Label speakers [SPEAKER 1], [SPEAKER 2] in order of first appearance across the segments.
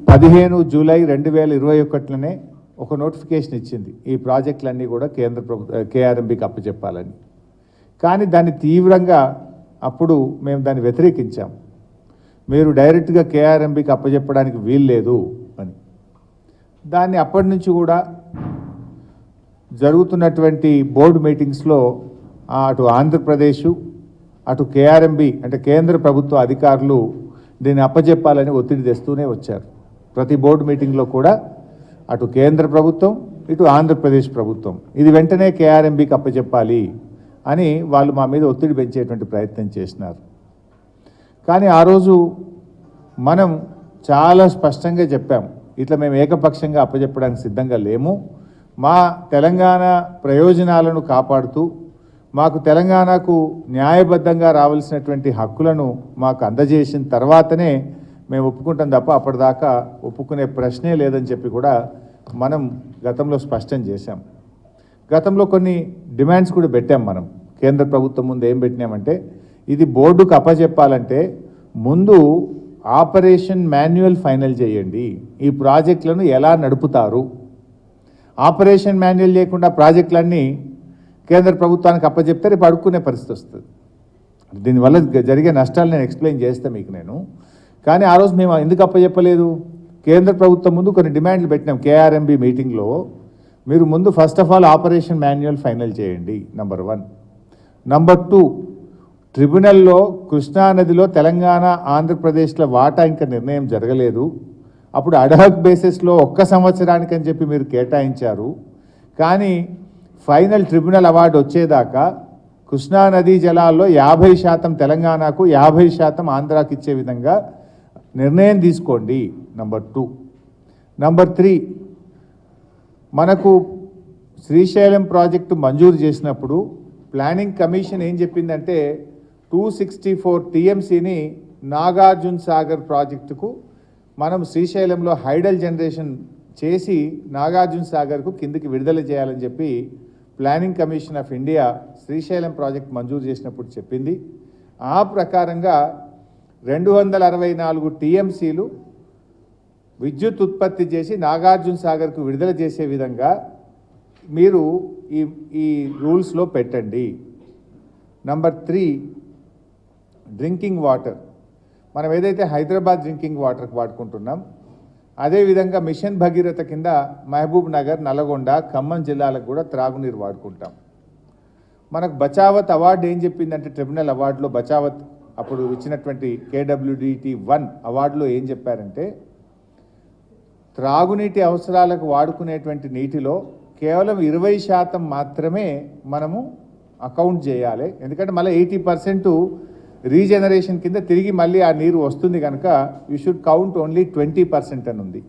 [SPEAKER 1] 15 July 2021లోనే ఒక notification ఇచ్చింది ఈ ప్రాజెక్టులన్నీ కూడా కేంద్ర ప్రభుత్వ కేఆర్ఎంబీకి అప్పచెప్పాలని. కానీ దాన్ని తీవ్రంగా అప్పుడు మేము దాన్ని వ్యతిరేకించాం. మీరు డైరెక్ట్గా కేఆర్ఎంబీకి అప్పచెప్పడానికి వీలు లేదు అని. దాన్ని అప్పటి నుంచి కూడా జరుగుతున్నటువంటి బోర్డు మీటింగ్స్లో అటు ఆంధ్రప్రదేశ్ అటు కేఆర్ఎంబీ అంటే కేంద్ర ప్రభుత్వ అధికారులు దీన్ని అప్పచెప్పాలని ఒత్తిడి తెస్తూనే వచ్చారు. ప్రతి బోర్డు మీటింగ్లో కూడా అటు కేంద్ర ప్రభుత్వం ఇటు ఆంధ్రప్రదేశ్ ప్రభుత్వం ఇది వెంటనే కేఆర్ఎంబీకి అప్పచెప్పాలి అని వాళ్ళు మా మీద ఒత్తిడి పెంచేటువంటి ప్రయత్నం చేసినారు. కానీ ఆ రోజు మనం చాలా స్పష్టంగా చెప్పాం, ఇట్లా మేము ఏకపక్షంగా అప్పచెప్పడానికి సిద్ధంగా లేము. మా తెలంగాణ ప్రయోజనాలను కాపాడుతూ మాకు తెలంగాణకు న్యాయబద్ధంగా రావాల్సినటువంటి హక్కులను మాకు అందజేసిన తర్వాతనే మేము ఒప్పుకుంటాం తప్ప అప్పటిదాకా ఒప్పుకునే ప్రశ్నే లేదని చెప్పి కూడా మనం గతంలో స్పష్టం చేశాం. గతంలో కొన్ని డిమాండ్స్ కూడా పెట్టాం. మనం కేంద్ర ప్రభుత్వం ముందు ఏం పెట్టినామంటే, ఇది బోర్డుకు అప్పచెప్పాలంటే ముందు ఆపరేషన్ మాన్యువల్ ఫైనల్ చేయండి, ఈ ప్రాజెక్టులను ఎలా నడుపుతారు. ఆపరేషన్ మాన్యువల్ లేకుండా ప్రాజెక్టులన్నీ కేంద్ర ప్రభుత్వానికి అప్పచెప్తే రేపు అడుక్కునే పరిస్థితి వస్తుంది. దీనివల్ల జరిగే నష్టాలు నేను ఎక్స్ప్లెయిన్ చేస్తాను మీకు నేను. కానీ ఆ రోజు మేము ఎందుకు అప్పచెప్పలేదు? కేంద్ర ప్రభుత్వం ముందు కొన్ని డిమాండ్లు పెట్టినాం కేఆర్ఎంబీ మీటింగ్లో. మీరు ముందు first of all operation manual final చేయండి, నంబర్ 1. నంబర్ 2, ట్రిబ్యునల్లో కృష్ణానదిలో తెలంగాణ ఆంధ్రప్రదేశ్ల వాటా ఇంకా నిర్ణయం జరగలేదు. అప్పుడు అడ్హాక్ బేసిస్లో 1 సంవత్సరానికి అని చెప్పి మీరు కేటాయించారు. కానీ ఫైనల్ ట్రిబ్యునల్ అవార్డు వచ్చేదాకా కృష్ణానదీ జలాల్లో 50% తెలంగాణకు 50% ఆంధ్రాకి ఇచ్చే విధంగా నిర్ణయం తీసుకోండి, నంబర్ 2. నంబర్ 3, మనకు శ్రీశైలం ప్రాజెక్టు మంజూరు చేసినప్పుడు ప్లానింగ్ కమిషన్ ఏం చెప్పిందంటే 264 టీఎంసీని నాగార్జున సాగర్ ప్రాజెక్టుకు మనం శ్రీశైలంలో హైడల్ జనరేషన్ చేసి నాగార్జున సాగర్కు కిందికి విడుదల చేయాలని చెప్పి planning commission of India Srisailam project మంజూరు చేసినప్పుడు చెప్పింది. ఆ ప్రకారంగా 264 టీఎంసీలు విద్యుత్ ఉత్పత్తి చేసి నాగార్జున సాగర్కు విడుదల చేసే విధంగా మీరు ఈ రూల్స్లో పెట్టండి. Number 3, drinking water. మనం ఏదైతే హైదరాబాద్ డ్రింకింగ్ వాటర్కి వాడుకుంటున్నాం, అదేవిధంగా మిషన్ భగీరథ కింద మహబూబ్ నగర్, నల్గొండ, ఖమ్మం జిల్లాలకు కూడా త్రాగునీరు వాడుకుంటాం. మనకు బచావత్ అవార్డు ఏం చెప్పిందంటే, ట్రిబ్యునల్ అవార్డులో బచావత్ అప్పుడు ఇచ్చినటువంటి KWDT 1 అవార్డులో ఏం చెప్పారంటే, త్రాగునీటి అవసరాలకు వాడుకునేటువంటి నీటిలో కేవలం 20% మాత్రమే మనము అకౌంట్ చేయాలి. ఎందుకంటే మళ్ళీ 80% రీజనరేషన్ కింద తిరిగి మళ్ళీ ఆ నీరు వస్తుంది కనుక యూ షుడ్ కౌంట్ ఓన్లీ 20% అని ఉంది.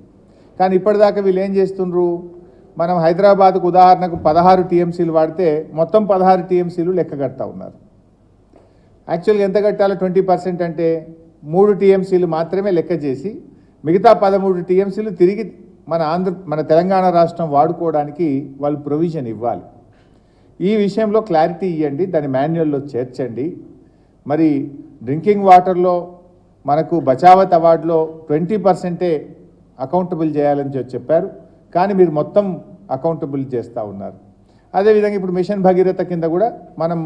[SPEAKER 1] కానీ ఇప్పటిదాకా వీళ్ళు ఏం చేస్తుండ్రు, మనం హైదరాబాద్కు ఉదాహరణకు 16 టీఎంసీలు వాడితే మొత్తం 16 టీఎంసీలు లెక్క కడతా ఉన్నారు. యాక్చువల్గా ఎంత కట్టాలో 20% అంటే 3 టీఎంసీలు మాత్రమే లెక్క చేసి మిగతా 13 టీఎంసీలు తిరిగి మన తెలంగాణ రాష్ట్రం వాడుకోవడానికి వాళ్ళు ప్రొవిజన్ ఇవ్వాలి. ఈ విషయంలో క్లారిటీ ఇవ్వండి, దాన్ని మాన్యువల్లో చేర్చండి. మరి డ్రింకింగ్ వాటర్లో మనకు బచావత్ అవార్డులో 20% అకౌంటబుల్ చేయాలని చెప్పారు, కానీ మీరు మొత్తం అకౌంటబుల్ చేస్తూ ఉన్నారు. అదేవిధంగా ఇప్పుడు మిషన్ భగీరథ కింద కూడా మనం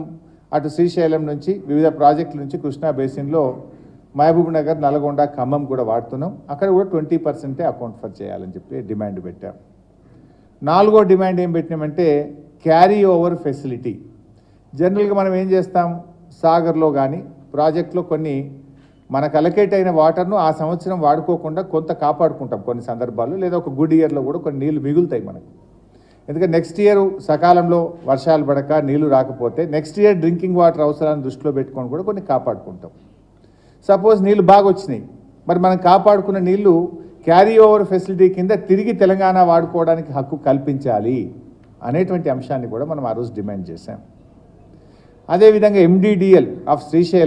[SPEAKER 1] అటు శ్రీశైలం నుంచి వివిధ ప్రాజెక్టుల నుంచి కృష్ణా బేసిన్లో మహబూబ్ నగర్, నల్గొండ, ఖమ్మం కూడా వాడుతున్నాం. అక్కడ కూడా 20% అకౌంట్ ఫర్ చేయాలని చెప్పి డిమాండ్ పెట్టాం. 4వ డిమాండ్ ఏం పెట్టినామంటే క్యారీ ఓవర్ ఫెసిలిటీ. జనరల్గా మనం ఏం చేస్తాం, సాగర్లో కానీ ప్రాజెక్టులో కొన్ని మనకు అలకేట్ అయిన వాటర్ను ఆ సంవత్సరం వాడుకోకుండా కొంత కాపాడుకుంటాం కొన్ని సందర్భాల్లో, లేదా ఒక గుడ్ ఇయర్లో కూడా కొన్ని నీళ్లు మిగులుతాయి మనకు. ఎందుకంటే నెక్స్ట్ ఇయర్ సకాలంలో వర్షాలు పడక నీళ్లు రాకపోతే నెక్స్ట్ ఇయర్ డ్రింకింగ్ వాటర్ అవసరాన్ని దృష్టిలో పెట్టుకొని కూడా కొన్ని కాపాడుకుంటాం. సపోజ్ నీళ్లు బాగా వచ్చినాయి, మరి మనం కాపాడుకున్న నీళ్లు క్యారీ ఓవర్ ఫెసిలిటీ కింద తిరిగి తెలంగాణ వాడుకోవడానికి హక్కు కల్పించాలి అనేటువంటి అంశాన్ని కూడా మనం ఆ రోజు డిమాండ్ చేశాం. అదేవిధంగా MDDL ఆఫ్ శ్రీశైలం